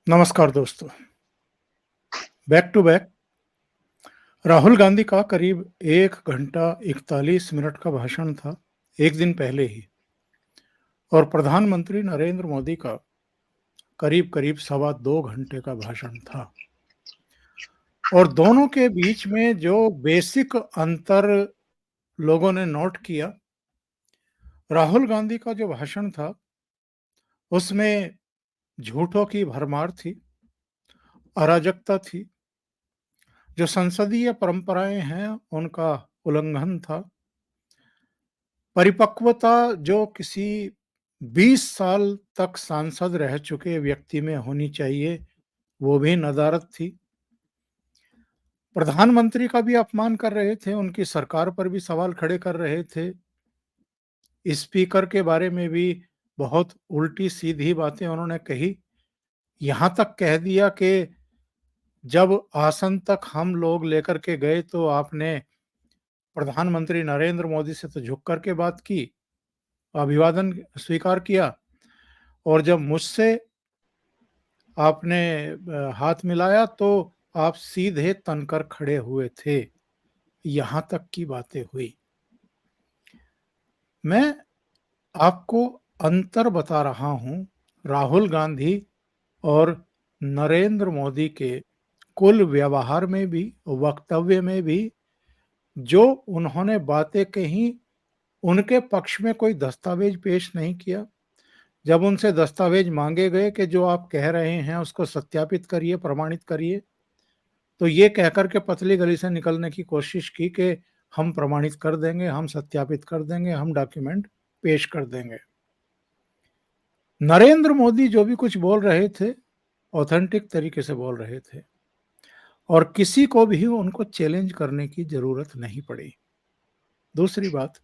नमस्कार दोस्तों। Back to back Rahul Gandhi का करीब 1 घंटा 41 मिनट का भाषण था, एक दिन पहले ही। और प्रधानमंत्री नरेंद्र मोदी का करीब-करीब सवा 2 घंटे का भाषण था। और दोनों के बीच में जो बेसिक अंतर लोगों ने नोट किया, राहुल गांधी का जो भाषण था, उसमें झूठों की भरमार थी, अराजकता थी, जो संसदीय परंपराएं हैं, उनका उल्लंघन था। परिपक्वता जो किसी 20 साल तक सांसद रह चुके व्यक्ति में होनी चाहिए, वो भी नदारद थी। प्रधानमंत्री का भी अपमान कर रहे थे, उनकी सरकार पर भी सवाल खड़े कर रहे थे। स्पीकर के बारे में भी बहुत उल्टी-सीधी बातें उन्होंने कही। यहाँ तक कह दिया कि जब आसन तक हम लोग लेकर के गए तो आपने प्रधानमंत्री नरेंद्र मोदी से तो झुक कर के बात की, अभिवादन स्वीकार किया, और जब मुझसे आपने हाथ मिलाया तो आप सीधे तनकर खड़े हुए थे। यहाँ तक की बातें हुई। मैं आपको अंतर बता रहा हूँ राहुल गांधी और नरेंद्र मोदी के कुल व्यवहार में भी, वक्तव्य में भी। जो उन्होंने बातें कही, उनके पक्ष में कोई दस्तावेज पेश नहीं किया। जब उनसे दस्तावेज मांगे गए कि जो आप कह रहे हैं उसको सत्यापित करिए, प्रमाणित करिए, तो ये कहकर के पतली गली से निकलने की कोशिश की कि हम प्रमाणित कर देंगे, हम सत्यापित कर देंगे, हम डॉक्यूमेंट पेश कर देंगे। नरेंद्र मोदी जो भी कुछ बोल रहे थे, ऑथेंटिक तरीके से बोल रहे थे, और किसी को भी उनको चैलेंज करने की जरूरत नहीं पड़ी। दूसरी बात,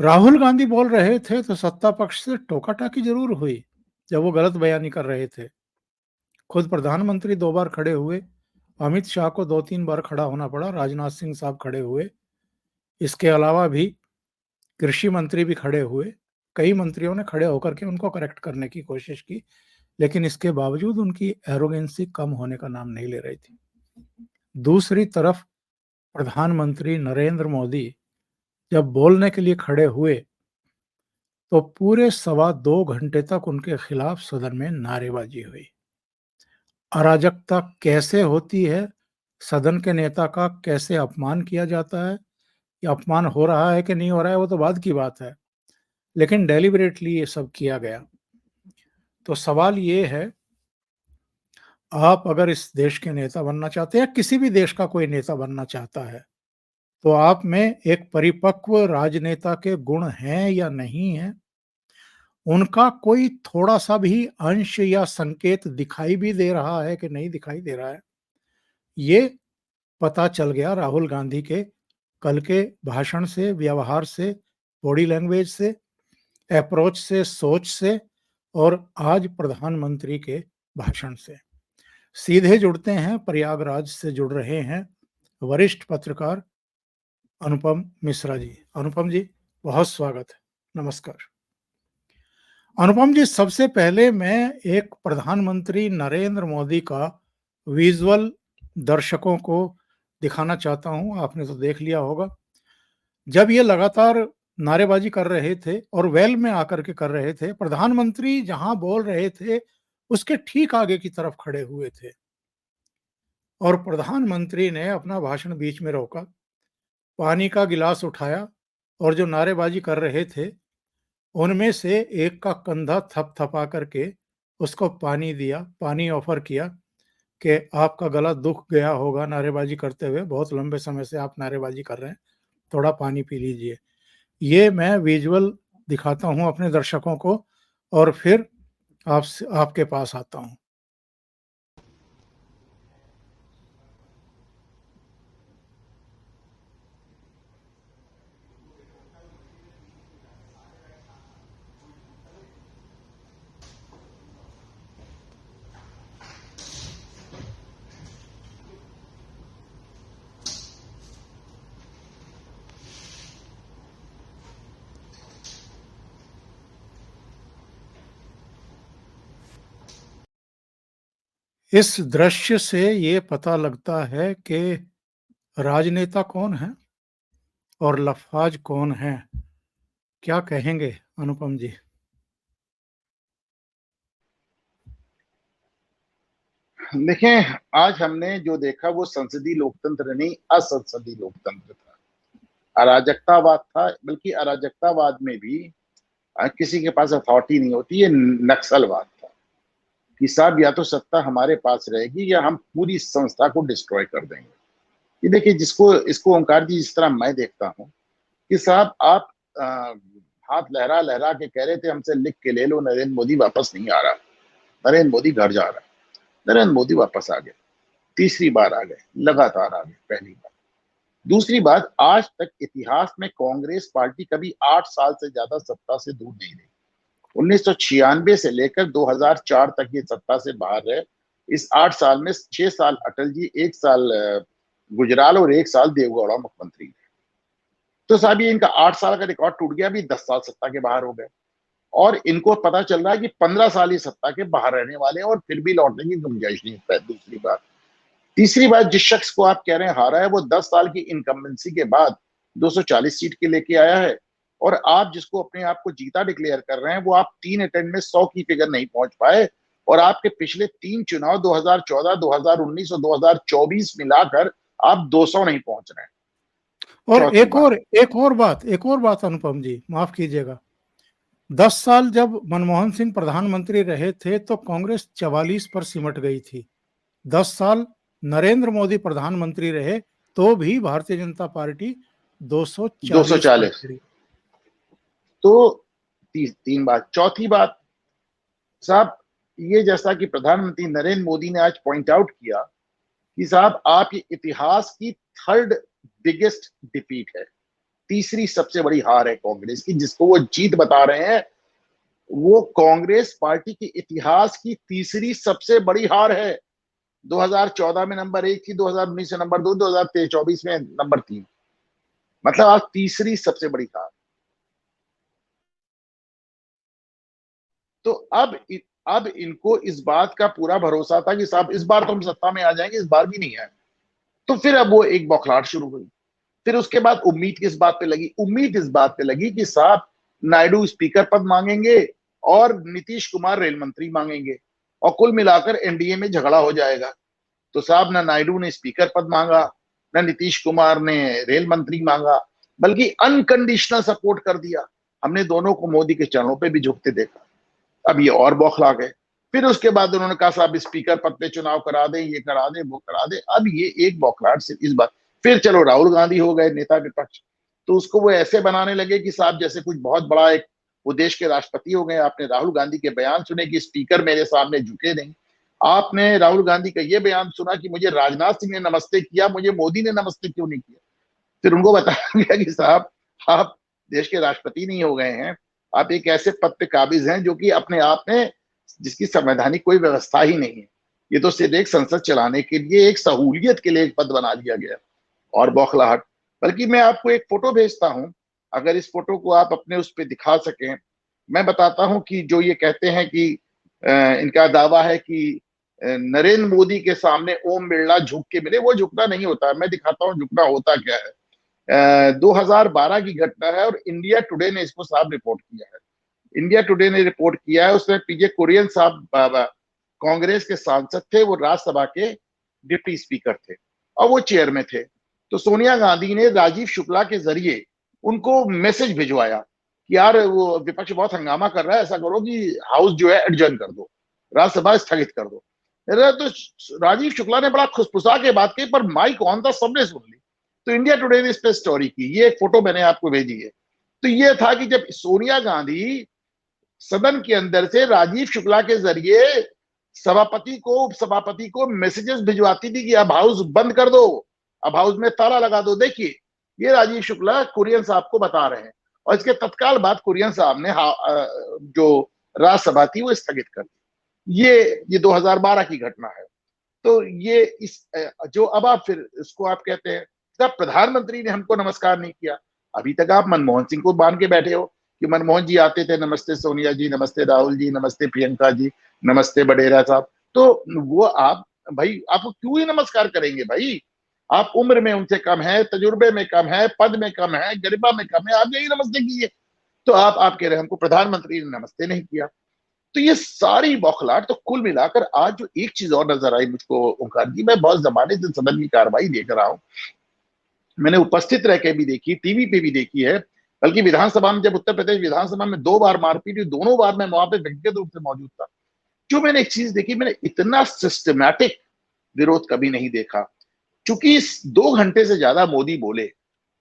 राहुल गांधी बोल रहे थे तो सत्ता पक्ष से टोका-टाकी जरूर हुई जब वो गलत बयानी कर रहे थे। खुद प्रधानमंत्री 2 बार खड़े हुए, अमित शाह को 2-3 बार खड़ा होना पड़ा, राजनाथ सिंह साहब खड़े हुए। इसके अलावा भी कृषि मंत्री भी खड़े हुए। कई मंत्रियों ने खड़े होकर के उनको करेक्ट करने की कोशिश की, लेकिन इसके बावजूद उनकी एरोगेंसी कम होने का नाम नहीं ले रही थी। दूसरी तरफ प्रधानमंत्री नरेंद्र मोदी जब बोलने के लिए खड़े हुए, तो पूरे सवा 2 घंटे तक उनके खिलाफ सदन में नारेबाजी हुई। अराजकता कैसे होती है, सदन के नेता का कैसे अपमान किया जाता है, या अपमान हो रहा है कि नहीं हो रहा है, वो तो बाद की बात है। लेकिन डेलिबरेटली ये सब किया गया। तो सवाल ये है, आप अगर इस देश के नेता बनना चाहते हैं या किसी भी देश का कोई नेता बनना चाहता है, तो आप में एक परिपक्व राजनेता के गुण हैं या नहीं हैं? उनका कोई थोड़ा-सा भी अंश या संकेत दिखाई भी दे रहा है कि नहीं दिखाई दे रहा है? ये पता चल गया राहुल गांधी के कल के भाषण से, व्यवहार से, बॉडी लैंग्वेज से, अप्रोच से, सोच से, और आज प्रधानमंत्री के भाषण से। सीधे जुड़ते हैं, प्रयागराज से जुड़ रहे हैं वरिष्ठ पत्रकार अनुपम मिश्रा जी। अनुपम जी, बहुत स्वागत है। नमस्कार। अनुपम जी, सबसे पहले मैं एक प्रधानमंत्री नरेंद्र मोदी का विजुअल दर्शकों को दिखाना चाहता हूं। आपने तो देख लिया होगा। जब ये लगातार नारेबाजी कर रहे थे और वेल में आकर के कर रहे थे, प्रधानमंत्री जहां बोल रहे थे उसके ठीक आगे की तरफ खड़े हुए थे, और प्रधानमंत्री ने अपना भाषण बीच में रोका, पानी का गिलास उठाया, और जो नारेबाजी कर रहे थे उनमें से एक का कंधा थपथपा करके उसको पानी दिया, पानी ऑफर किया कि आपका गला दुख गया होगा नारेबाजी करते हुए, बहुत लंबे समय से आप नारेबाजी कर रहे हैं, थोड़ा पानी पी लीजिए। ये मैं विजुअल दिखाता हूँ अपने दर्शकों को, और फिर आपके पास आता हूँ। इस दृश्य से ये पता लगता है कि राजनेता कौन है और लफाज कौन है। क्या कहेंगे अनुपम जी? देखें, आज हमने जो देखा वो संसदीय लोकतंत्र नहीं, असंसदीय लोकतंत्र था, अराजकतावाद था। बल्कि अराजकतावाद में भी किसी के पास अथॉरिटी नहीं होती, ये नक्सलवाद था कि साहब या तो सत्ता हमारे पास रहेगी या हम पूरी संस्था को डिस्ट्रॉय कर देंगे। ये देखिए, जिसको इसको ओंकार जी जिस तरह मैं देखता हूँ कि साहब आप आ, हाथ लहरा लहरा के कह रहे थे हमसे लिख के ले लो, नरेंद्र मोदी वापस नहीं आ रहा, नरेंद्र मोदी घर जा रहा है। नरेंद्र मोदी वापस आ गए, तीसरी बार आ गए, लगातार आ गए, पहली बार। दूसरी बात, आज तक इतिहास में कांग्रेस पार्टी कभी 8 साल से ज्यादा सत्ता से दूर नहीं रही। 1996 से लेकर 2004 तक ये सत्ता से बाहर रहे। इस 8 साल में 6 साल अटल जी, 1 साल गुजराल और 1 साल देवगौड़ा मुख्यमंत्री। तो साहब ये इनका 8 साल का रिकॉर्ड टूट गया, अभी 10 साल सत्ता के बाहर हो गए और इनको पता चल रहा है कि 15 साल ही सत्ता के बाहर रहने वाले हैं और फिर भी लौटने की गुंजाइश नहीं है। दूसरी बात, तीसरी बात, जिस शख्स को आप कह रहे हैं हारा है, वो 10 साल की इनकम्बेंसी के बाद 240 सीट के लेके आया है। और आप जिसको अपने आप को जीता डिक्लेयर कर रहे हैं, वो आप 3 अटेम्प्ट में 100 की फिगर नहीं पहुंच पाए। और आपके पिछले 3 चुनाव 2014, 2019 और 2024 मिलाकर आप 200 नहीं पहुंच रहे हैं। और चौथी बात, एक और बात अनुपम जी, माफ कीजिएगा। 10 साल जब मनमोहन सिंह प्रधानमंत्री रहे थे तो कांग्रेस 44 पर सिमट गई थी। 10 साल नरेंद्र मोदी प्रधानमंत्री रहे तो भी भारतीय जनता पार्टी 240 पर 240। खड़ी। तो तीन बात। चौथी बात साहब, ये जैसा कि प्रधानमंत्री नरेंद्र मोदी ने आज पॉइंट आउट किया कि साहब आपके इतिहास की थर्ड बिगेस्ट डिफीट है, तीसरी सबसे बड़ी हार है कांग्रेस की, जिसको वो जीत बता रहे हैं। वो कांग्रेस पार्टी के इतिहास की तीसरी सबसे बड़ी हार है। 2014 में नंबर 1 थी, 2019 में नंबर 2, 2023-24 में नंबर 3। मतलब आज तीसरी सबसे बड़ी हार। तो अब इनको इस बात का पूरा भरोसा था कि साहब इस बार तो हम सत्ता में आ जाएंगे, इस बार भी नहीं आए। तो फिर अब वो एक बौखलाहट शुरू हुई। फिर उसके बाद उम्मीद किस बात पे लगी? उम्मीद इस बात पे लगी कि साहब नायडू स्पीकर पद मांगेंगे और नीतीश कुमार रेल मंत्री मांगेंगे और कुल मिलाकर एनडीए में झगड़ा हो जाएगा। तो साहब ना नायडू ने स्पीकर पद मांगा, ना नीतीश कुमार ने रेल मंत्री मांगा, बल्कि अनकंडीशनल सपोर्ट कर दिया। हमने दोनों को मोदी के चरणों पे भी झुकते देखा। अब ये और बौखला गए। फिर उसके बाद उन्होंने कहा साहब स्पीकर पद पे चुनाव करा दें, ये करा दें, वो करा दें। अब ये एक बौखलाहट से इस बात। फिर चलो राहुल गांधी हो गए नेता विपक्ष, तो उसको वो ऐसे बनाने लगे कि साहब जैसे कुछ बहुत बड़ा एक, वो देश के राष्ट्रपति हो गए। आपने राहुल गांधी के बयान सुने कि स्पीकर मेरे सामने झुके नहीं। आपने राहुल गांधी का ये बयान सुना कि मुझे राजनाथ सिंह ने नमस्ते किया, मुझे मोदी ने नमस्ते क्यों नहीं किया। फिर उनको बताया गया कि साहब आप देश के राष्ट्रपति नहीं हो गए हैं, आप एक ऐसे पद पे काबिज हैं जो कि अपने आप में, जिसकी संवैधानिक कोई व्यवस्था ही नहीं है। ये तो सिर्फ एक संसद चलाने के लिए, एक सहूलियत के लिए एक पद बना दिया गया। और बौखलाहट। बल्कि मैं आपको एक फोटो भेजता हूं, अगर इस फोटो को आप अपने उस पर दिखा सकें। मैं बताता हूं कि जो ये कहते हैं कि इनका दावा है कि नरेंद्र मोदी के सामने ओम बिरला झुक के मिले, वो झुकना नहीं होता है। मैं दिखाता हूं झुकना होता क्या है। 2012 की घटना है और इंडिया टुडे ने इसको साफ रिपोर्ट किया है। इंडिया टुडे ने रिपोर्ट किया है, उसमें पीजे कुरियन साहब कांग्रेस के सांसद थे, वो राज्यसभा के डिप्टी स्पीकर थे और वो चेयर में थे। तो सोनिया गांधी ने राजीव शुक्ला के जरिए उनको मैसेज भिजवाया कि यार वो विपक्ष बहुत हंगामा कर रहा है, ऐसा करो कि हाउस जो है एडजर्न कर दो, राज्यसभा स्थगित कर दो। तो राजीव शुक्ला ने बड़ा खुसफुसा के बात की, पर माइक ऑन था, सबने सुन ली। तो इंडिया टुडे ने इस पर स्टोरी की, ये एक फोटो मैंने आपको भेजी है। तो ये था कि जब सोनिया गांधी सदन के अंदर से राजीव शुक्ला के जरिए सभापति को, उपसभापति को मैसेजेस भिजवाती थी कि अब हाउस बंद कर दो, अब हाउस में ताला लगा दो। देखिए ये राजीव शुक्ला कुरियन साहब को बता रहे हैं और इसके तत्काल बाद कुरियन साहब ने जो राज्यसभा थी वो स्थगित कर दी। ये 2012 की घटना है। तो ये इस जो अब आप फिर इसको आप कहते हैं तब प्रधानमंत्री ने हमको नमस्कार नहीं किया। अभी तक आप मनमोहन सिंह को बांध के बैठे हो कि मनमोहन जी आते थे, नमस्ते सोनिया जी, नमस्ते राहुल जी, नमस्ते प्रियंका जी, नमस्ते बडेरा साहब। तो वो आप भाई आपको क्यों ही नमस्कार करेंगे भाई? आप उम्र में उनसे कम है, तजुर्बे में कम है, पद में कम है, गरिमा में कम है, आप यही नमस्ते कीजिए। तो आप कह रहे हैं हमको प्रधानमंत्री ने नमस्ते नहीं किया। तो ये सारी बौखलाहट, तो कुल मिलाकर आज जो एक चीज और नजर आई मुझको ओंकार जी, मैं बहुत जमाने से सदन की कार्रवाई देख रहा हूं, मैंने उपस्थित रह के भी देखी, टीवी पे भी देखी है, बल्कि विधानसभा में जब उत्तर प्रदेश विधानसभा में 2 बार मारपीट हुई, दोनों बार मैं वहां पे व्यक्तिगत रूप से मौजूद था। जो मैंने एक चीज देखी, मैंने इतना सिस्टमैटिक विरोध कभी नहीं देखा। चूंकि इस 2 घंटे से ज्यादा मोदी बोले,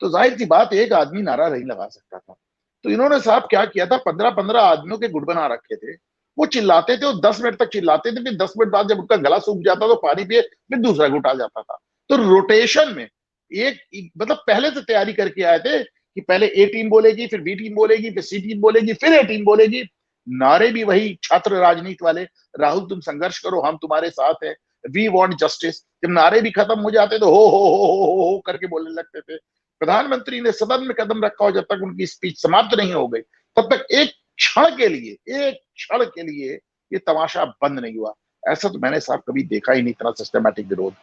तो जाहिर सी बात एक आदमी नारा नहीं लगा सकता था। तो इन्होंने साहब क्या किया था, 15-15 आदमियों के गुट बना रखे थे। वो चिल्लाते थे और 10 मिनट तक चिल्लाते थे, फिर 10 मिनट बाद जब उनका गला सूख जाता तो पानी पिए, फिर दूसरा गुट आ जाता था। तो रोटेशन में मतलब पहले से तैयारी करके आए थे कि पहले ए टीम बोलेगी, फिर बी टीम बोलेगी, फिर सी टीम बोलेगी, फिर ए टीम बोलेगी। नारे भी वही छात्र राजनीति वाले, राहुल तुम संघर्ष करो, हम तुम्हारे साथ हैं, वी वांट जस्टिस। जब नारे भी खत्म हो जाते तो हो करके बोलने लगते थे। प्रधानमंत्री ने सदन में कदम रखा और जब तक उनकी स्पीच समाप्त नहीं हो गई, तब तक एक क्षण के लिए ये तमाशा बंद नहीं हुआ। ऐसा तो मैंने साहब कभी देखा ही नहीं, इतना सिस्टमैटिक विरोध।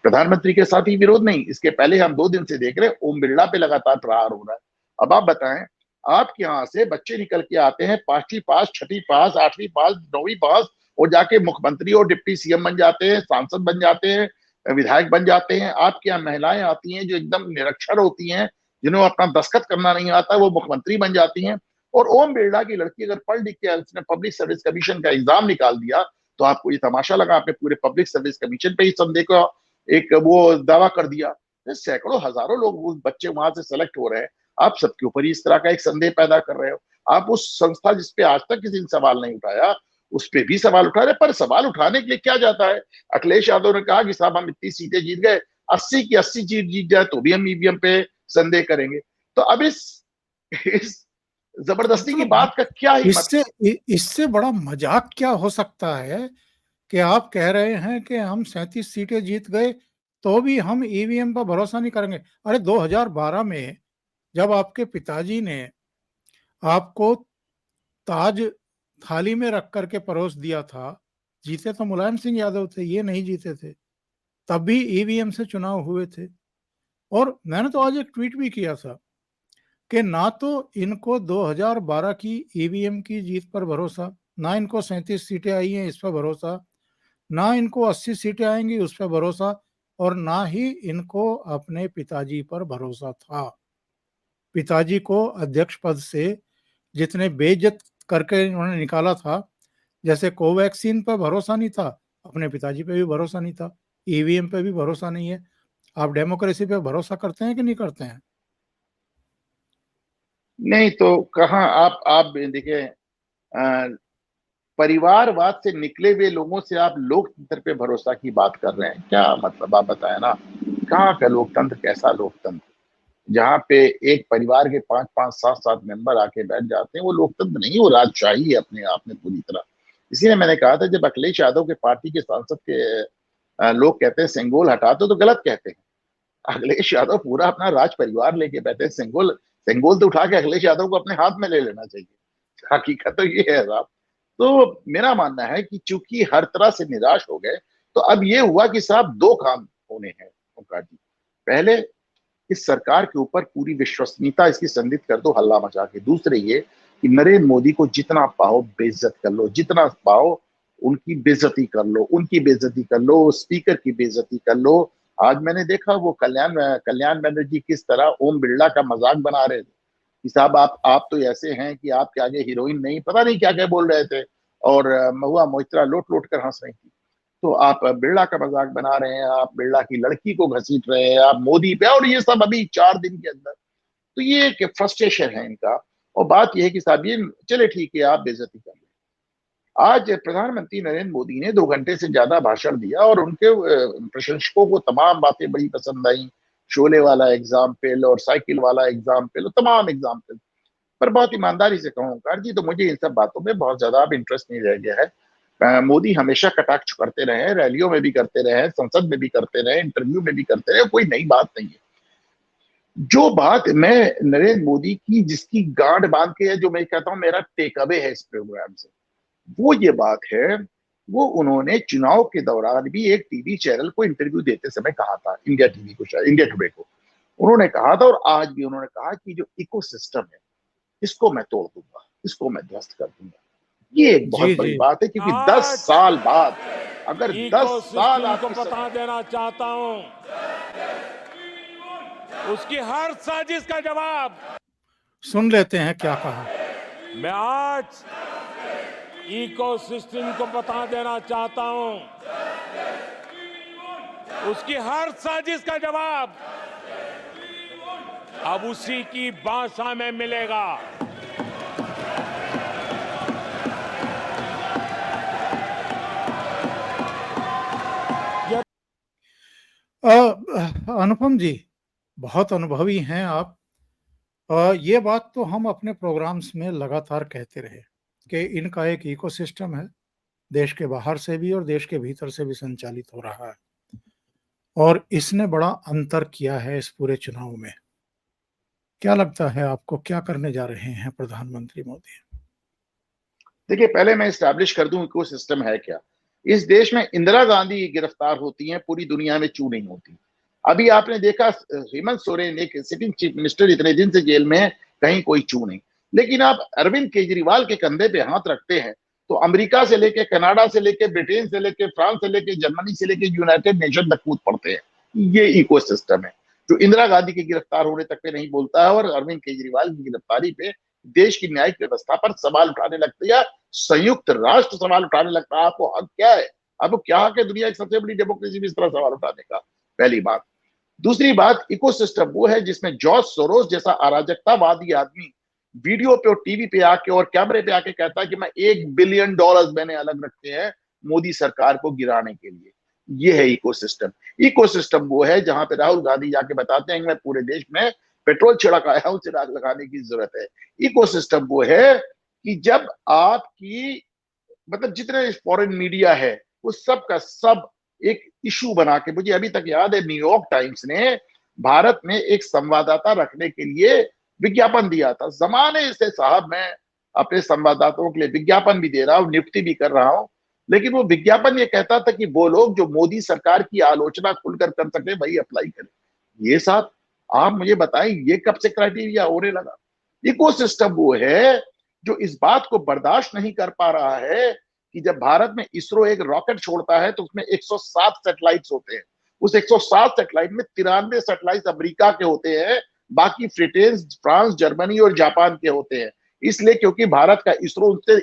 प्रधानमंत्री के साथ ही विरोध नहीं, इसके पहले हम 2 दिन से देख रहे हैं ओम बिरला पे लगातार प्रहार हो रहा है। अब आप बताएं, आपके यहां से बच्चे निकल के आते हैं 5वीं पास, 6वीं पास, 8वीं पास, 9वीं पास, और जाके मुख्यमंत्री और डिप्टी सीएम बन जाते हैं, सांसद बन जाते हैं, विधायक बन जाते हैं। आपके यहाँ महिलाएं आती हैं जो एकदम निरक्षर होती हैं, जिन्हें अपना दस्तखत करना नहीं आता, वो मुख्यमंत्री बन जाती हैं। और ओम बिरला की लड़की अगर पढ़ लिख के उसने पब्लिक सर्विस कमीशन का एग्जाम निकाल दिया, तो आपको ये तमाशा लगा, आपने पूरे पब्लिक सर्विस कमीशन पे ही संदेह का एक वो दावा कर दिया। सैकड़ों हजारों लोग उस बच्चे वहां से सेलेक्ट हो रहे हैं, आप सबके ऊपर इस तरह का एक संदेह पैदा कर रहे हो। आप उस संस्था जिसपे आज तक किसी ने सवाल नहीं उठाया, उस पर भी सवाल उठा रहे। पर सवाल उठाने के लिए क्या जाता है? अखिलेश यादव ने कहा कि साहब हम इतनी सीटें जीत गए, 80 की 80 सीट जीत जाए तो भी हम ईवीएम पे संदेह करेंगे। तो अब इस जबरदस्ती की मतलब बात का क्या ही इससे इससे बड़ा मजाक क्या हो सकता है कि आप कह रहे हैं कि हम 37 सीटें जीत गए तो भी हम ईवीएम पर भरोसा नहीं करेंगे। अरे 2012 में जब आपके पिताजी ने आपको ताज थाली में रख करके परोस दिया था, जीते तो मुलायम सिंह यादव थे, ये नहीं जीते थे, तब भी ईवीएम से चुनाव हुए थे। और मैंने तो आज एक ट्वीट भी किया था कि ना तो इनको 2012 की ईवीएम की जीत पर भरोसा, ना इनको 37 सीटें आई हैं इस पर भरोसा, ना इनको 80 सीटें आएंगी उस पर भरोसा, और ना ही इनको अपने पिताजी पर भरोसा था। पिताजी को अध्यक्ष पद से जितने बेइज्जत करके इन्होंने निकाला था, जैसे कोवैक्सीन पर भरोसा नहीं था, अपने पिताजी पे भी भरोसा नहीं था, ईवीएम पे भी भरोसा नहीं है। आप डेमोक्रेसी पे भरोसा करते हैं कि नहीं करते हैं? नहीं तो कहाँ आप देखिए, परिवारवाद से निकले हुए लोगों से आप लोकतंत्र पे भरोसा की बात कर रहे हैं, क्या मतलब? आप बताएं ना, कहाँ का लोकतंत्र, कैसा लोकतंत्र? जहाँ पे एक परिवार के 5-5, 7-7 मेंबर आके बैठ जाते हैं, वो लोकतंत्र नहीं, वो राजशाही है अपने आप में पूरी तरह। इसीलिए मैंने कहा था, जब अखिलेश यादव के पार्टी के सांसद के लोग कहते हैं सेंगोल हटा दो, तो गलत कहते हैं। अखिलेश यादव पूरा अपना राज परिवार लेके बैठे हैं। सेंगोल सेंगोल तो उठा के अखिलेश यादव को अपने हाथ में ले लेना चाहिए। हकीकत तो ये है साहब। तो मेरा मानना है कि चूंकि हर तरह से निराश हो गए, तो अब ये हुआ कि साहब 2 काम होने हैं ओंकार जी। पहले, इस सरकार के ऊपर पूरी विश्वसनीयता इसकी संदिग्ध कर दो हल्ला मचा के। दूसरे ये कि नरेंद्र मोदी को जितना पाओ बेइज्जत कर लो, जितना पाओ उनकी बेइज्जती कर लो, उनकी बेइज्जती कर लो, स्पीकर की बेइज्जती कर लो। आज मैंने देखा वो कल्याण बनर्जी किस तरह ओम बिरला का मजाक बना रहे थे कि साहब आप तो ऐसे हैं कि आपके आगे हीरोइन नहीं, पता नहीं क्या क्या बोल रहे थे, और महुआ मोइत्रा लोट लोट कर हंस रही थी। तो आप बिरला का मजाक बना रहे हैं, आप बिरला की लड़की को घसीट रहे हैं, आप मोदी पे, और ये सब अभी 4 दिन के अंदर। तो ये एक फ्रस्ट्रेशन है इनका। और बात यह है कि साहब ये चले ठीक है, आप बेइज्जती कर लें। आज प्रधानमंत्री नरेंद्र मोदी ने 2 घंटे से ज्यादा भाषण दिया और उनके प्रशंसकों को तमाम बातें बड़ी पसंद आई। शोले वाला एग्जाम्पल और साइकिल वाला एग्जाम्पल, तमाम एग्जाम्पल। पर बहुत ईमानदारी से कहूँ ओंकार जी, तो मुझे इन सब बातों में बहुत ज्यादा अब इंटरेस्ट नहीं रह गया है। मोदी हमेशा कटाक्ष करते रहे, रैलियों में भी करते रहे, संसद में भी करते रहे, इंटरव्यू में भी करते रहे, कोई नई बात नहीं है। जो बात मैं नरेंद्र मोदी की जिसकी गांड बांध के है, जो मैं कहता हूं मेरा टेक अवे है इस प्रोग्राम से, वो ये बात है वो उन्होंने चुनाव के दौरान भी एक टीवी चैनल को इंटरव्यू देते समय कहा था, इंडिया टीवी को, शायद इंडिया टुडे को, उन्होंने कहा था और आज भी उन्होंने कहा कि जो इकोसिस्टम है इसको मैं तोड़ दूंगा, इसको मैं ध्वस्त कर दूंगा। ये एक जी, बहुत बड़ी जी। बात है, क्योंकि 10 साल बाद, अगर 10 साल इकोसिस्टम को आपकी बता देना चाहता हूं, उसकी हर साजिश का जवाब सुन लेते हैं क्या कहा। मैं आज इकोसिस्टम को बता देना चाहता हूं, उसकी हर साजिश का जवाब अब उसी की भाषा में मिलेगा। अनुपम जी, बहुत अनुभवी हैं आप। ये बात तो हम अपने प्रोग्राम्स में लगातार कहते रहे कि इनका एक इकोसिस्टम है, देश के बाहर से भी और देश के भीतर से भी संचालित हो रहा है, और इसने बड़ा अंतर किया है इस पूरे चुनाव में। क्या लगता है आपको, क्या करने जा रहे हैं प्रधानमंत्री मोदी? देखिए, पहले मैं इस्टेब्लिश कर दूं इकोसिस्टम है क्या। इस देश में इंदिरा गांधी गिरफ्तार होती हैं, पूरी दुनिया में चू नहीं होती। अभी आपने देखा हेमंत सोरेन एक सिटिंग चीफ मिनिस्टर इतने दिन से जेल में है, कहीं कोई चू नहीं। लेकिन आप अरविंद केजरीवाल के कंधे पे हाथ रखते हैं तो अमेरिका से लेके, कनाडा से लेके, ब्रिटेन से लेके, फ्रांस से लेके, जर्मनी से लेके, यूनाइटेड नेशन तक कूद पड़ते हैं। ये इकोसिस्टम है जो इंदिरा गांधी के गिरफ्तार होने तक पे नहीं बोलता है, और अरविंद केजरीवाल की गिरफ्तारी पे देश की न्यायिक व्यवस्था पर सवाल उठाने लगते हैं, या संयुक्त राष्ट्र सवाल उठाने लगता है। आपको हक क्या है, आपको क्या हक है दुनिया की सबसे बड़ी डेमोक्रेसी में इस तरह सवाल उठाने का? पहली बात। दूसरी बात, इकोसिस्टम वो है जिसमें जॉर्ज सोरोस जैसा अराजकतावादी आदमी वीडियो पे और टीवी पे आके और कैमरे पे आके कहता है कि मैं $1 बिलियन मैंने अलग रखे हैं मोदी सरकार को गिराने के लिए। ये है इकोसिस्टम। इकोसिस्टम वो है जहां पे राहुल गांधी जाके बताते हैं कि मैं पूरे देश में पेट्रोल छिड़क आया हूं, चिराग लगाने की जरूरत है। इकोसिस्टम वो है कि जब आपकी, मतलब जितने फॉरेन मीडिया है वो सब का सब एक इशू बना के, मुझे अभी तक याद है न्यूयॉर्क टाइम्स ने भारत में एक संवाददाता रखने के लिए विज्ञापन दिया था। जमाने से साहब मैं अपने संवाददाताओं के लिए विज्ञापन भी दे रहा हूँ, नियुक्ति भी कर रहा हूँ, लेकिन वो विज्ञापन ये कहता था कि वो लोग जो मोदी सरकार की आलोचना खुलकर कर सके वही अप्लाई करें। ये साहब, आप मुझे बताएं ये कब से क्राइटेरिया होने लगा? इकोसिस्टम वो है जो इस बात को बर्दाश्त नहीं कर पा रहा है कि जब भारत में इसरो एक रॉकेट छोड़ता है तो उसमें 107 सैटेलाइट्स होते हैं। उस 107 सैटेलाइट में 93 सैटेलाइट अमेरिका के होते हैं, बाकी ब्रिटेन, फ्रांस, जर्मनी और जापान के होते हैं। इसलिए क्योंकि भारत का इसरो उनसे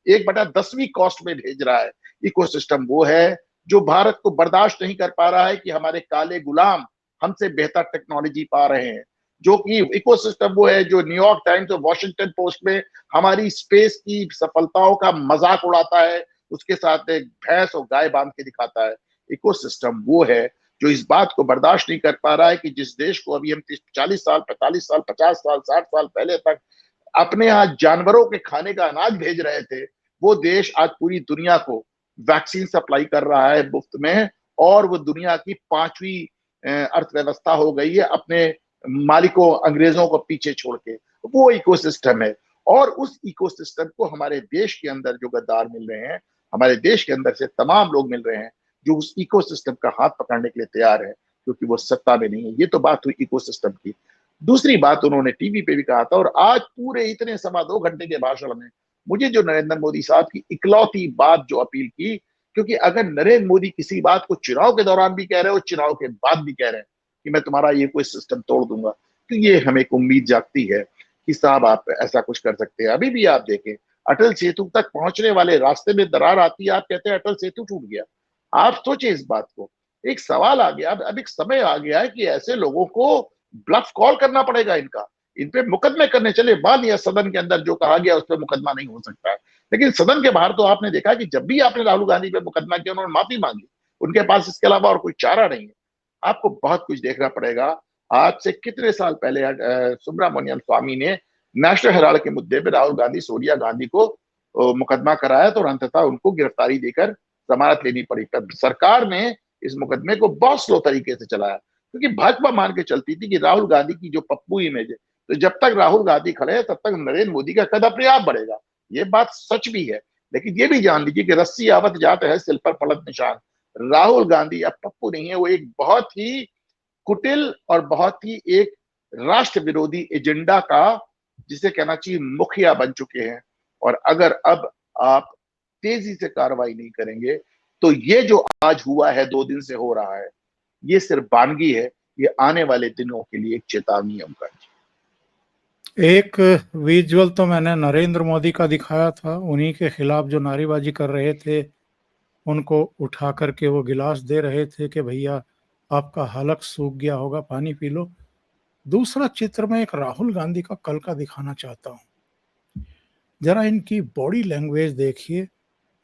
1/10वीं कॉस्ट में भेज रहा है। इकोसिस्टम वो है जो भारत को बर्दाश्त नहीं कर पा रहा है कि हमारे काले गुलाम हमसे बेहतर टेक्नोलॉजी पा रहे हैं। जो कि इकोसिस्टम वो है जो न्यूयॉर्क टाइम्स और वॉशिंगटन पोस्ट में हमारी स्पेस की सफलताओं का मजाक उड़ाता है, उसके साथ एक भैंस और गाय बांध के दिखाता है। इकोसिस्टम वो है जो इस बात को बर्दाश्त नहीं कर पा रहा है कि जिस देश को अभी हम 40 साल, 45 साल, 50 साल, 60 साल पहले तक अपने यहाँ जानवरों के खाने का अनाज भेज रहे थे, वो देश आज पूरी दुनिया को वैक्सीन सप्लाई कर रहा है मुफ्त में, और वो दुनिया की 5वीं अर्थव्यवस्था हो गई है अपने मालिकों अंग्रेजों को पीछे छोड़ के। वो इकोसिस्टम है, और उस इकोसिस्टम को हमारे देश के अंदर जो गद्दार मिल रहे हैं, हमारे देश के अंदर से तमाम लोग मिल रहे हैं जो उस इकोसिस्टम का हाथ पकड़ने के लिए तैयार है, क्योंकि वो सत्ता में नहीं है। ये तो बात हुई इकोसिस्टम की। दूसरी बात उन्होंने टीवी पे भी कहा था, और आज पूरे इतने 2.25 घंटे के भाषण में मुझे जो नरेंद्र मोदी साहब की इकलौती बात जो अपील की, क्योंकि अगर नरेंद्र मोदी किसी बात को चुनाव के दौरान भी कह रहे हो, चुनाव के बाद भी कह रहे हैं कि मैं तुम्हारा ये कोई सिस्टम तोड़ दूंगा, तो ये हमें एक उम्मीद जागती है कि साहब आप ऐसा कुछ कर सकते हैं। अभी भी आप देखें, अटल सेतु तक पहुंचने वाले रास्ते में दरार आती है, आप कहते हैं अटल सेतु टूट गया। आप सोचिए इस बात को। एक सवाल आ गया, अब एक समय आ गया है कि ऐसे लोगों को ब्लफ कॉल करना पड़ेगा। इनका, इन पे मुकदमे करने चले। मान लिया सदन के अंदर जो कहा गया उस पर मुकदमा नहीं हो सकता है, लेकिन सदन के बाहर तो आपने देखा कि जब भी आपने राहुल गांधी पे मुकदमा किया उन्होंने माफी मांगी। उनके पास इसके अलावा और कोई चारा नहीं है। आपको बहुत कुछ देखना पड़ेगा। आज से कितने साल पहले सुब्रमण्यम स्वामी ने नेशनल हेराल्ड के मुद्दे पे राहुल गांधी, सोनिया गांधी को मुकदमा कराया, तो अंततः उनको गिरफ्तारी देकर जमानत लेनी पड़ी। तब सरकार ने इस मुकदमे को बहुत स्लो तरीके से चलाया, क्योंकि भाजपा मान के चलती थी कि राहुल गांधी की जो पप्पू इमेज है, तो जब तक राहुल गांधी खड़े हैं तब तक नरेंद्र मोदी का कद अपने आप बढ़ेगा। ये बात सच भी है। लेकिन ये भी जान लीजिए कि रस्सी आवत जात है सिल पर पड़त निशान। राहुल गांधी अब पप्पू नहीं है, वो एक बहुत ही कुटिल और बहुत ही एक राष्ट्र विरोधी एजेंडा का, जिसे कहना चाहिए, मुखिया बन चुके हैं। और अगर अब आप तेजी से कार्रवाई नहीं करेंगे तो ये जो आज हुआ है, 2 दिन से हो रहा है, ये सिर्फ वानगी है, ये आने वाले दिनों के लिए एक चेतावनी है उनका। एक विजुअल तो मैंने नरेंद्र मोदी का दिखाया था, उन्हीं के खिलाफ जो नारेबाजी कर रहे थे उनको उठा करके वो गिलास दे रहे थे कि भैया आपका हलक सूख गया होगा, पानी पी लो। दूसरा चित्र में एक राहुल गांधी का कल का दिखाना चाहता हूं। जरा इनकी बॉडी लैंग्वेज देखिए,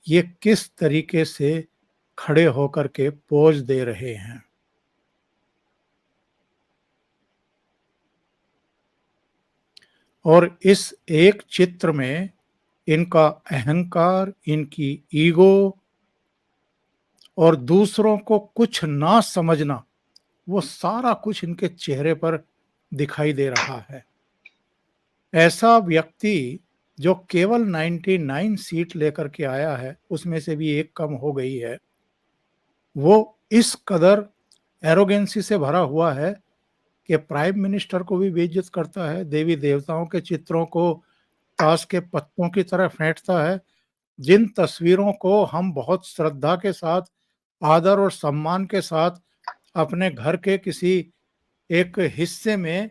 ये किस तरीके से खड़े होकर के पोज दे रहे हैं। और इस एक चित्र में इनका अहंकार, इनकी ईगो और दूसरों को कुछ ना समझना, वो सारा कुछ इनके चेहरे पर दिखाई दे रहा है। ऐसा व्यक्ति जो केवल 99 सीट लेकर के आया है, उसमें से भी एक कम हो गई है, वो इस कदर एरोगेंसी से भरा हुआ है कि प्राइम मिनिस्टर को भी बेइज्जत करता है, देवी देवताओं के चित्रों को ताश के पत्तों की तरह फेंटता है। जिन तस्वीरों को हम बहुत श्रद्धा के साथ, आदर और सम्मान के साथ अपने घर के किसी एक हिस्से में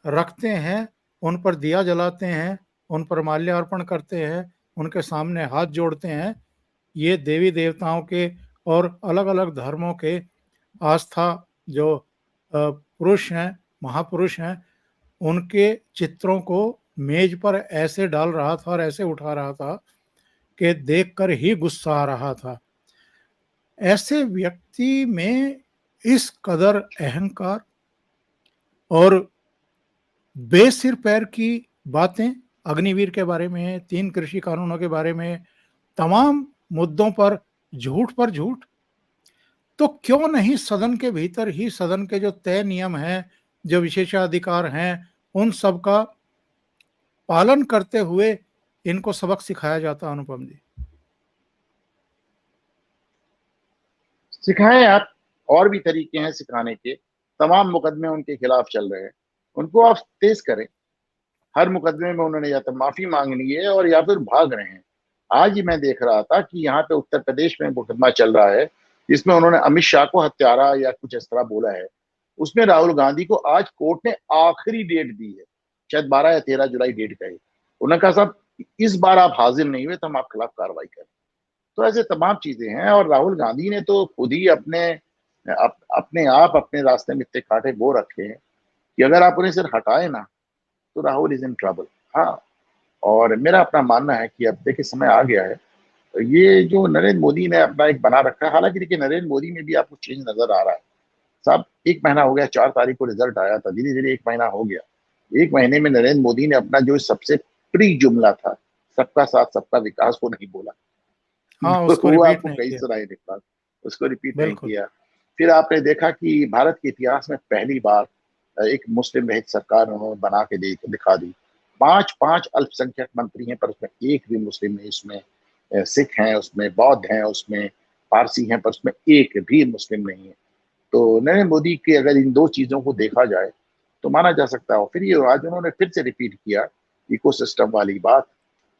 रखते हैं, उन पर दिया जलाते हैं, उन पर माल्यार्पण करते हैं, उनके सामने हाथ जोड़ते हैं, ये देवी देवताओं के और अलग-अलग धर्मों के आस्था जो पुरुष हैं, महापुरुष हैं, उनके चित्रों को मेज पर ऐसे डाल रहा था और ऐसे उठा रहा था कि देखकर ही गुस्सा आ रहा था। ऐसे व्यक्ति में इस कदर अहंकार और बेसिर पैर की बातें अग्निवीर के बारे में, 3 कृषि कानूनों के बारे में, तमाम मुद्दों पर झूठ, तो क्यों नहीं सदन के भीतर ही सदन के जो तय नियम हैं, जो विशेषाधिकार हैं, उन सब का पालन करते हुए इनको सबक सिखाया जाता। अनुपम जी, सिखाएं आप, और भी तरीके हैं सिखाने के। तमाम मुकदमे उनके खिलाफ चल रहे हैं, उनको आप तेज करें। हर मुकदमे में उन्होंने या तो माफी मांग ली है और या फिर भाग रहे हैं। आज ही मैं देख रहा था कि यहाँ पे उत्तर प्रदेश में मुकदमा चल रहा है जिसमें उन्होंने अमित शाह को हत्यारा या कुछ इस तरह बोला है। उसमें राहुल गांधी को आज कोर्ट ने आखिरी डेट दी है, शायद 12 या 13 जुलाई डेट का है। उन्होंने कहा साहब इस बार आप हाजिर नहीं हुए तो हम आपके खिलाफ कार्रवाई करें। तो ऐसे तमाम चीजें हैं। और राहुल गांधी ने तो खुद ही अपने आप अपने रास्ते में इतने कांटे बो रखे हैं कि अगर आप उन्हें सिर्फ हटाए ना तो राहुल इज इन ट्रबल। हाँ, और मेरा अपना मानना है कि अब देखिए समय आ गया है। ये जो नरेंद्र मोदी ने अपना एक बना रखा है, हालांकि देखिए नरेंद्र मोदी में भी आपको चेंज नजर आ रहा है साहब। 1 महीना हो गया, 4 तारीख को रिजल्ट आया था, धीरे धीरे 1 महीना हो गया। 1 महीने में नरेंद्र मोदी ने अपना जो सबसे प्री जुमला था, सबका साथ सबका विकास, वो नहीं बोला। हाँ, उसको वो रिपीट आपको नहीं कहीं किया। सुनाई नहीं पड़ा, उसको रिपीट नहीं बिल्कुल। किया। फिर आपने देखा कि भारत के इतिहास में पहली बार एक मुस्लिम रहित सरकार उन्होंने बना के दिखा दी। 5 अल्पसंख्यक मंत्री हैं पर उसमें एक भी मुस्लिम नहीं। उसमें सिख हैं, उसमें बौद्ध हैं, उसमें पारसी हैं, पर उसमें एक भी मुस्लिम नहीं है। तो नरेंद्र मोदी के अगर इन 2 चीजों को देखा जाए तो माना जा सकता है। फिर ये आज उन्होंने फिर से रिपीट किया इकोसिस्टम वाली बात।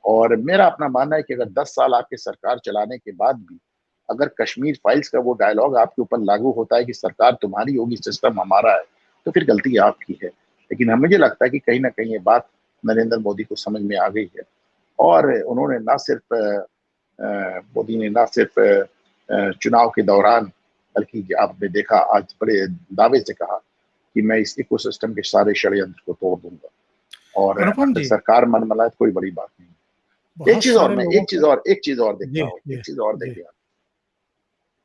और मेरा अपना मानना है कि अगर 10 साल आपके सरकार चलाने के बाद भी अगर कश्मीर फाइल्स का वो डायलॉग आपके ऊपर लागू होता है कि सरकार तुम्हारी होगी, सिस्टम हमारा है, तो फिर गलती आपकी है। लेकिन हमें मुझे लगता है कि कहीं ना कहीं ये बात नरेंद्र मोदी को समझ में आ गई है। और उन्होंने मोदी ने ना सिर्फ चुनाव के दौरान, बल्कि आपने देखा आज बड़े दावे से कहा कि मैं इस इकोसिस्टम के सारे षड्यंत्र को तोड़ दूंगा। और अनुपम अगर जी, सरकार मन बनाए तो कोई बड़ी बात नहीं। बहुत सारे लोगों को। एक चीज और देखता जी, हूँ, जी, एक चीज और जी। देखिए,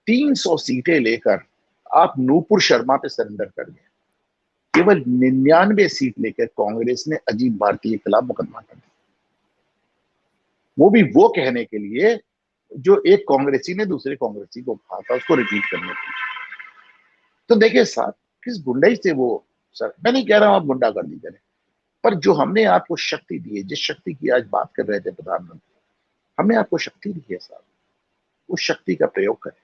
300 सीटें लेकर आप नूपुर शर्मा पे सरेंडर कर गए। केवल 99 सीट लेकर कांग्रेस ने अजीत भारती के खिलाफ मुकदमा कर दिया, वो भी वो कहने के लिए जो एक कांग्रेसी ने दूसरे कांग्रेसी को कहा था, उसको रिपीट करने के लिए। तो देखिए साहब, किस गुंडाई से वो, सर मैं नहीं कह रहा हूं आप गुंडागर्दी करें, पर जो हमने आपको शक्ति दी है, जिस शक्ति की आज बात कर रहे थे प्रधानमंत्री, हमने आपको शक्ति दी है साहब, उस शक्ति का प्रयोग करें।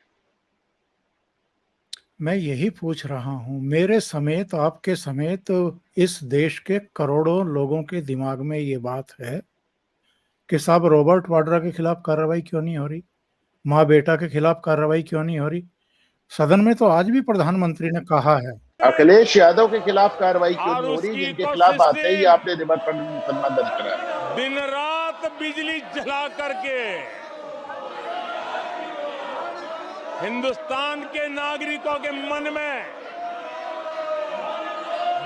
मैं यही पूछ रहा हूँ, मेरे समेत, आपके समेत इस देश के करोड़ों लोगों के दिमाग में ये बात है कि साहब रॉबर्ट वाड्रा के खिलाफ कार्रवाई क्यों नहीं हो रही? माँ बेटा के खिलाफ कार्रवाई क्यों नहीं हो रही? सदन में तो आज भी प्रधानमंत्री ने कहा है। अखिलेश यादव के खिलाफ कार्रवाई क्यों और नहीं हो रही, उसकी जिनके खिलाफ आते ही इकोसिस्टम आपने रिवर्स मुकदमा दर्ज कराया। दिन रात बिजली जला करके हिंदुस्तान के नागरिकों के मन में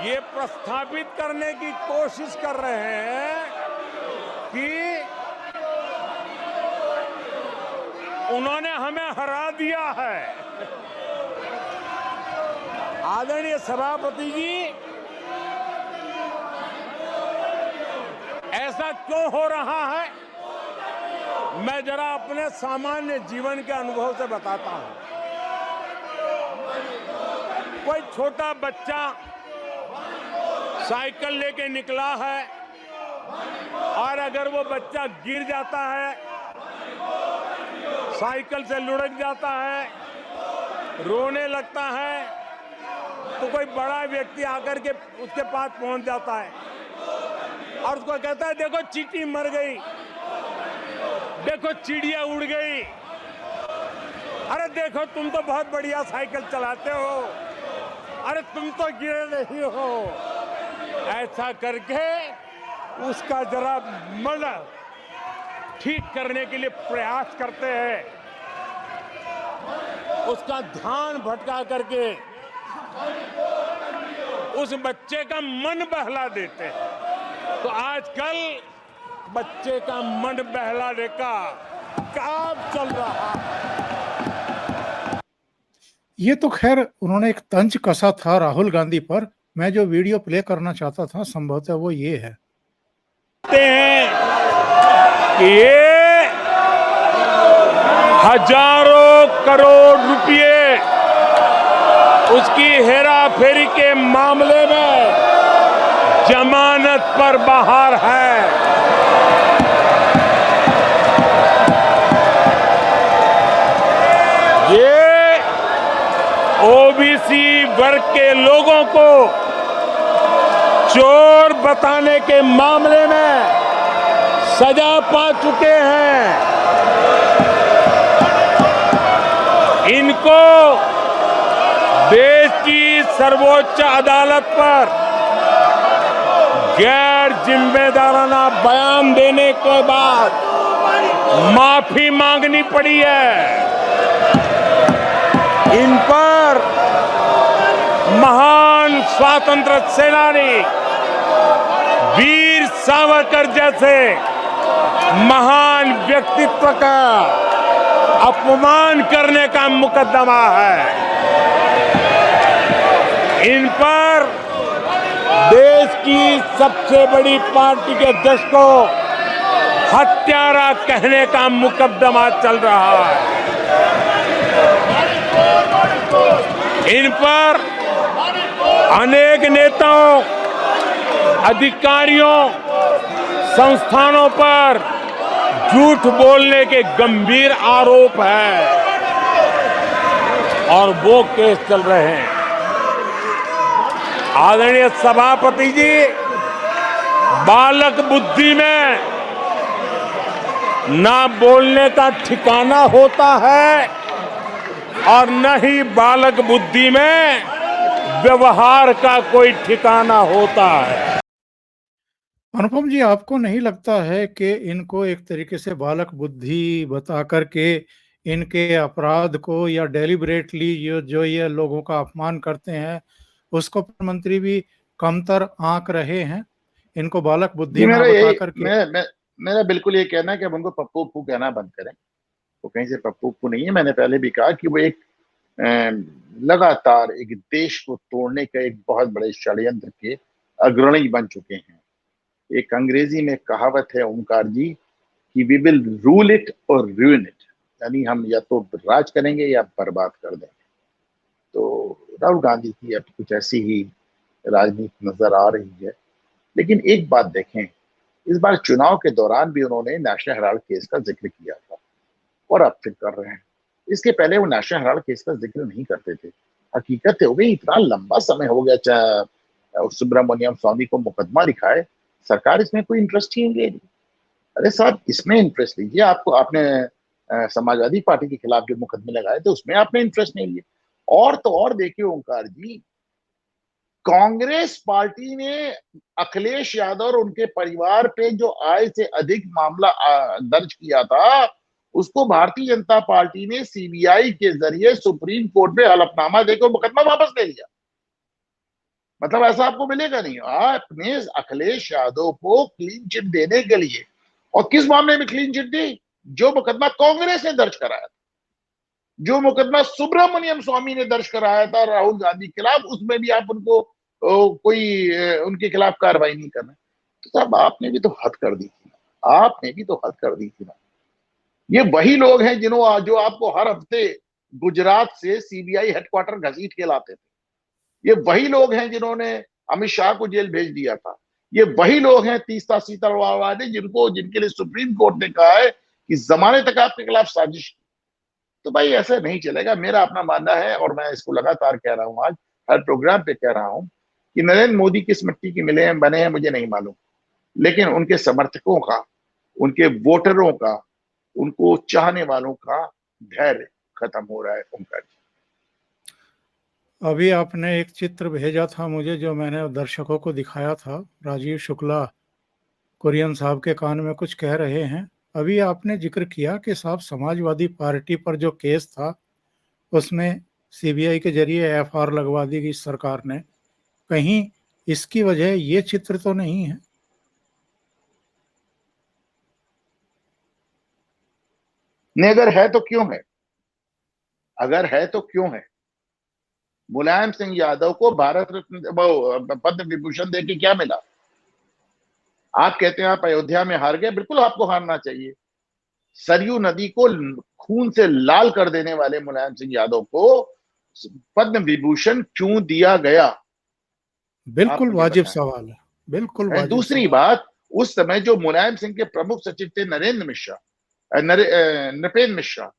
ये प्रस्थापित करने की कोशिश कर रहे हैं कि उन्होंने हमें हरा दिया है। आदरणीय सभापति जी, ऐसा क्यों हो रहा है? मैं जरा अपने सामान्य जीवन के अनुभव से बताता हूं। कोई छोटा बच्चा साइकिल लेके निकला है और अगर वो बच्चा गिर जाता है, साइकिल से लुढ़क जाता है, रोने लगता है, तो कोई बड़ा व्यक्ति आकर के उसके पास पहुंच जाता है और उसको कहता है, देखो चींटी मर गई, देखो चिड़िया उड़ गई, अरे देखो तुम तो बहुत बढ़िया साइकिल चलाते हो, अरे तुम तो गिरे नहीं हो। ऐसा करके उसका जरा मन ठीक करने के लिए प्रयास करते हैं, उसका ध्यान भटका करके उस बच्चे का मन बहला देते हैं। तो आजकल बच्चे का मन बहलाने का काम चल रहा है। ये तो खैर उन्होंने एक तंज कसा था राहुल गांधी पर। मैं जो वीडियो प्ले करना चाहता था संभवतः वो ये है। कि ये हजारों करोड़ रुपए उसकी हेराफेरी के मामले में जमानत पर बाहर है। ये ओबीसी वर्ग के लोगों को चोर बताने के मामले में सजा पा चुके हैं। इनको देश की सर्वोच्च अदालत पर गैर जिम्मेदाराना बयान देने के बाद माफी मांगनी पड़ी है। इन पर महान स्वातंत्र सेनानी वीर सावरकर जैसे महान व्यक्तित्व का अपमान करने का मुकदमा है। इन पर देश की सबसे बड़ी पार्टी के अध्यक्ष को हत्यारा कहने का मुकदमा चल रहा है। इन पर अनेक नेताओं, अधिकारियों, संस्थानों पर झूठ बोलने के गंभीर आरोप है और वो केस चल रहे हैं। आदरणीय सभापति जी, बालक बुद्धि में ना बोलने का ठिकाना होता है और न ही बालक बुद्धि में व्यवहार का कोई ठिकाना होता है। अनुपम जी, आपको नहीं लगता है कि इनको एक तरीके से बालक बुद्धि बता करके इनके अपराध को या डेलिबरेटली जो ये लोगों का अपमान करते हैं उसको प्रधानमंत्री भी कमतर आंक रहे हैं? इनको बालक बुद्धि ना बता करके मेरा बिल्कुल ये कहना है कि अब उनको पप्पू उप्पू कहना बंद करें। वो कहीं से पप्पू उप्पू नहीं है। मैंने पहले भी कहा कि वो एक लगातार एक देश को तोड़ने का एक बहुत बड़े षड्यंत्र के अग्रणी बन चुके हैं। एक अंग्रेजी में कहावत है ओमकार जी कि वी विल रूल इट और रूइन इट, यानी हम या तो राज करेंगे या बर्बाद कर देंगे। तो राहुल गांधी की अब कुछ ऐसी ही राजनीति नजर आ रही है। लेकिन एक बात देखें, इस बार चुनाव के दौरान भी उन्होंने नेशनल हेराल्ड केस का जिक्र किया था और अब फिर कर रहे हैं। इसके पहले वो नेशनल हेराल्ड केस का जिक्र नहीं करते थे। हकीकत हो गई, इतना लंबा समय हो गया सुब्रमण्यम स्वामी को मुकदमा लिखा है, सरकार इसमें कोई इंटरेस्ट ही नहीं ले रही। अरे साहब, इसमें इंटरेस्ट लीजिए। आपको आपने समाजवादी पार्टी के खिलाफ जो मुकदमे लगाए थे उसमें आपने इंटरेस्ट नहीं लिया। और तो और देखिए ओंकार जी, कांग्रेस पार्टी ने अखिलेश यादव और उनके परिवार पे जो आय से अधिक मामला दर्ज किया था, उसको भारतीय जनता पार्टी ने सीबीआई के जरिए सुप्रीम कोर्ट में हलफनामा देकर मुकदमा वापस ले लिया। मतलब ऐसा आपको मिलेगा नहीं। आपने अखिलेश यादव को क्लीन चिट देने के लिए, और किस मामले में क्लीन चिट दी? जो मुकदमा कांग्रेस ने दर्ज कराया था, जो मुकदमा सुब्रमण्यम स्वामी ने दर्ज कराया था राहुल गांधी के खिलाफ, उसमें भी आप उनको कोई उनके खिलाफ कार्रवाई नहीं करना। तो साहब आपने भी तो हद कर दी थी ना, आपने भी तो हद कर दी थी ना। ये वही लोग हैं जिन्होंने जो आपको हर हफ्ते गुजरात से सीबीआई हेडक्वार्टर घसीट के लाते थे। ये वही लोग हैं जिन्होंने अमित शाह को जेल भेज दिया था। ये वही लोग हैं तीस्ता सीतारमण वाले जिनके लिए सुप्रीम कोर्ट ने कहा है कि जमाने तक आपके खिलाफ साजिश। तो भाई ऐसे नहीं चलेगा। मेरा अपना मानना है और मैं इसको लगातार कह रहा हूं, आज हर प्रोग्राम पे कह रहा हूं कि नरेंद्र मोदी किस मिट्टी के मिले हैं बने हैं मुझे नहीं मालूम, लेकिन उनके समर्थकों का, उनके वोटरों का, उनको चाहने वालों का धैर्य खत्म हो रहा है। ओंकार जी, अभी आपने एक चित्र भेजा था मुझे जो मैंने दर्शकों को दिखाया था। राजीव शुक्ला कुरियन साहब के कान में कुछ कह रहे हैं। अभी आपने जिक्र किया कि साहब समाजवादी पार्टी पर जो केस था उसमें सीबीआई के जरिए एफआईआर लगवा दी गई सरकार ने। कहीं इसकी वजह ये चित्र तो नहीं है? नहीं, अगर है तो क्यों है? अगर है तो क्यों है? मुलायम सिंह यादव को भारत रत्न पद्म विभूषण देके क्या मिला? आप कहते हैं आप अयोध्या में हार गए, बिल्कुल आपको हारना चाहिए। सरयू नदी को खून से लाल कर देने वाले मुलायम सिंह यादव को पद्म विभूषण क्यों दिया गया? आप बिल्कुल मुझे वाजिब बताएं। सवाल है, बिल्कुल वाजिब दूसरी सवाल। बात, उस समय जो मुलायम सिंह के प्रमुख सचिव थे नृपेंद्र मिश्रा,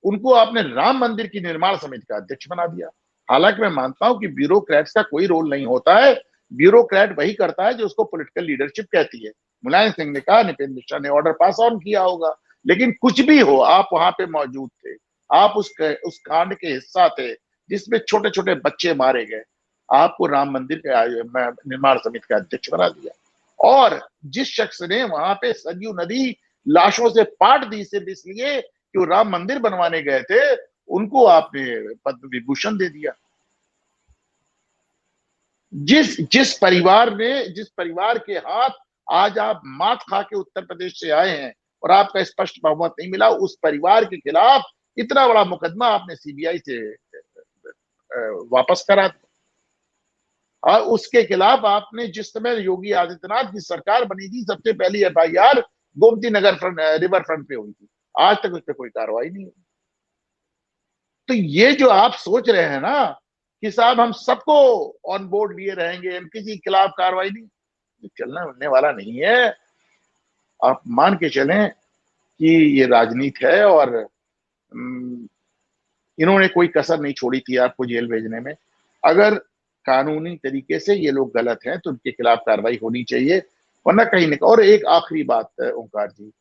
उनको आपने राम मंदिर की निर्माण समिति का अध्यक्ष बना दिया। हालांकि मैं मानता हूं कि ब्यूरोक्रेट्स का कोई रोल नहीं होता है, ब्यूरोक्रेट वही करता है जो उसको पॉलिटिकल लीडरशिप कहती है। मुलायम सिंह ने कहा, नृपेंद्र मिश्रा ने ऑर्डर पास ऑन किया होगा। लेकिन कुछ भी हो, आप वहां पे मौजूद थे, आप उस कांड के हिस्सा थे जिसमें छोटे छोटे बच्चे मारे गए। आपको राम मंदिर के निर्माण समिति का अध्यक्ष बना दिया। और जिस शख्स ने वहां पे सरयू नदी लाशों से पाट दी सिर्फ इसलिए कि वो राम मंदिर बनवाने गए थे, उनको आपने पद्म विभूषण दे दिया। जिस परिवार के हाथ आज आप मात खा के उत्तर प्रदेश से आए हैं और आपका स्पष्ट बहुमत नहीं मिला, उस परिवार के खिलाफ इतना बड़ा मुकदमा आपने सीबीआई से वापस करा दिया। और उसके खिलाफ आपने जिस समय योगी आदित्यनाथ की सरकार बनी थी, सबसे पहली FIR Gomti Nagar river front पे हुई थी। आज तक उस पर कोई कार्रवाई नहीं हुई। तो ये जो आप सोच रहे हैं ना कि साहब हम सबको ऑन बोर्ड लिए रहेंगे, हम किसी के खिलाफ कार्रवाई नहीं, ये चलना मिलने वाला नहीं है। आप मान के चलें कि ये राजनीति है और इन्होंने कोई कसर नहीं छोड़ी थी आपको जेल भेजने में। अगर कानूनी तरीके से ये लोग गलत हैं तो उनके खिलाफ कार्रवाई होनी चाहिए, वरना कहीं नहीं। और एक आखिरी बात ओंकार जी,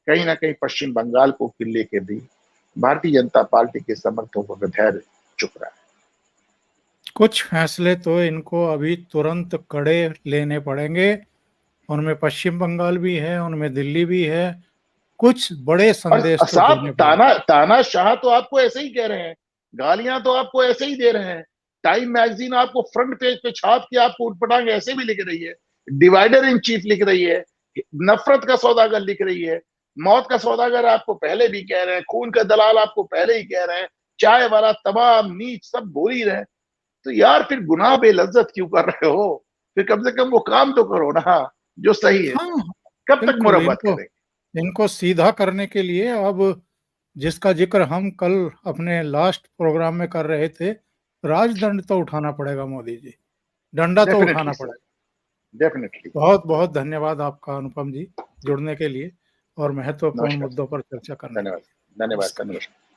कहीं ना कहीं पश्चिम बंगाल को लेके भी भारतीय जनता पार्टी के समर्थकों का धैर्य चुक रहा है। कुछ फैसले तो इनको अभी तुरंत कड़े लेने पड़ेंगे। उनमें पश्चिम बंगाल भी है, उनमें दिल्ली भी है। कुछ बड़े और संदेश तो साहब देने पड़ेंगे। ताना शाह तो आपको ऐसे ही कह रहे हैं, गालियां तो आपको ऐसे ही दे रहे हैं। टाइम मैगजीन आपको फ्रंट पेज पे छाप के आपको उठपटांग ऐसे भी लिख रही है, डिवाइडर इन चीफ लिख रही है, नफरत का सौदागर लिख रही है, मौत का सौदागर आपको पहले भी कह रहे हैं, खून का दलाल आपको पहले ही कह रहे हैं, चाय वाला तमाम नीच सब बोल ही रहे। तो यार फिर गुनाह बेलज्जत क्यों कर रहे हो? फिर कम से कम वो काम तो करो ना जो सही है। हाँ, कब तक बिल्कुल। मुरब्बत करेंगे? इनको सीधा करने के लिए अब जिसका जिक्र हम कल अपने लास्ट प्रोग्राम में कर रहे थे, राजदंड तो उठाना पड़ेगा मोदी जी, डंडा तो उठाना डेफिनेटली सर, पड़ेगा। डेफिनेटली। बहुत बहुत धन्यवाद आपका अनुपम जी, जुड़ने के लिए और महत्वपूर्ण नमस्कार। मुद्दों पर चर्चा करने के धन्यवाद। लिए। धन्यवाद। नमस्कार। नमस्कार।